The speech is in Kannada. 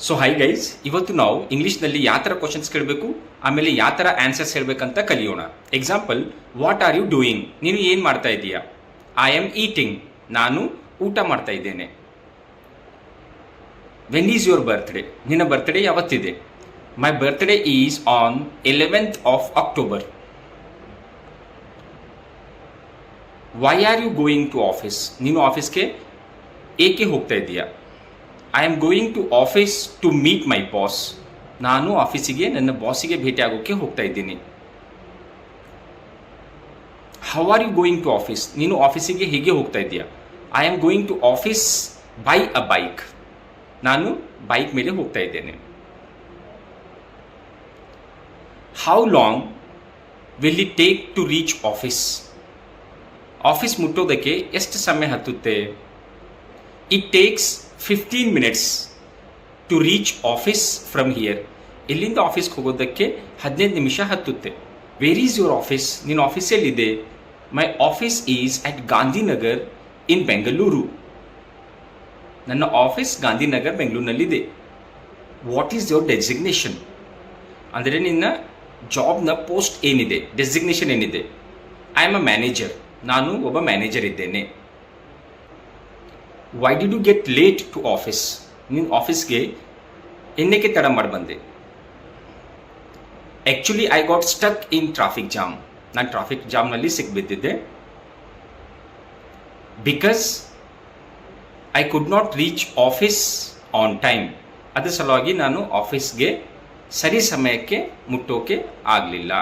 ಸೊ ಹೈ ಗೈಸ್, ಇವತ್ತು ನಾವು ಇಂಗ್ಲೀಷ್ನಲ್ಲಿ ಯಾವ ಥರ ಕ್ವಶನ್ಸ್ ಕೇಳಬೇಕು, ಆಮೇಲೆ ಯಾವ ಥರ ಆನ್ಸರ್ಸ್ ಹೇಳಬೇಕಂತ ಕಲಿಯೋಣ. Example, what are you doing? ನೀನು ಏನು ಮಾಡ್ತಾ ಇದ್ದೀಯಾ? I am eating. ನಾನು ಊಟ ಮಾಡ್ತಾ ಇದ್ದೇನೆ. When is your birthday? ನಿನ್ನ ಬರ್ತ್ಡೇ ಯಾವತ್ತಿದೆ? My birthday is on 11th of October. Why are you going to office? ನೀನು ಆಫೀಸ್ಗೆ ಏಕೆ ಹೋಗ್ತಾ ಇದ್ದೀಯಾ? I am going to office to meet my boss. ನಾನು ಆಫೀಸಿಗೆ ನನ್ನ ಬಾಸಿಗೆ ಭೇಟಿ ಆಗೋಕ್ಕೆ ಹೋಗ್ತಾ ಇದ್ದೀನಿ. How are you going to office? ನೀನು ಆಫೀಸಿಗೆ ಹೇಗೆ ಹೋಗ್ತಾ ಇದ್ದೀಯಾ? I am going to office by a bike. ನಾನು ಬೈಕ್ ಮೇಲೆ ಹೋಗ್ತಾ ಇದ್ದೇನೆ. How long will it take to reach office? Office ಮುಟ್ಟೋದಕ್ಕೆ ಎಷ್ಟು ಸಮಯ ಹತ್ತುತ್ತೆ? It takes 15 minutes to reach office from here. ಇಲ್ಲಿಂದ ಆಫೀಸ್ಗೆ ಹೋಗೋದಕ್ಕೆ 15 ನಿಮಿಷ ಹತ್ತುತ್ತೆ. Where is your office? ನಿನ್ನ ಆಫೀಸ್ ಎಲ್ಲಿದೆ? My office is at Gandhinagar in Bengaluru. ನನ್ನ ಆಫೀಸ್ ಗಾಂಧಿನಗರ್ ಬೆಂಗಳೂರಿನಲ್ಲಿದೆ. What is your designation? ಅಂದರೆ ನಿನ್ನ ಜಾಬ್ನ ಪೋಸ್ಟ್ ಏನಿದೆ, ಡೆಸಿಗ್ನೇಷನ್ ಏನಿದೆ? I am a manager. ನಾನು ಒಬ್ಬ ಮ್ಯಾನೇಜರ್ ಇದ್ದೇನೆ. Why did you get late to office? ನೀನು ಆಫೀಸ್ಗೆ ಏನಕ್ಕೆ ತಡ ಮಾಡಿ ಬಂದೆ? Actually I got stuck in traffic jam. ನಾನು ಟ್ರಾಫಿಕ್ ಜಾಮ್ನಲ್ಲಿ ಸಿಕ್ಬಿದ್ದಿದ್ದೆ. Because I could not reach office on time. ಅದರ ಸಲುವಾಗಿ ನಾನು ಆಫೀಸ್ಗೆ ಸರಿ ಸಮಯಕ್ಕೆ ಮುಟ್ಟೋಕೆ ಆಗಲಿಲ್ಲ.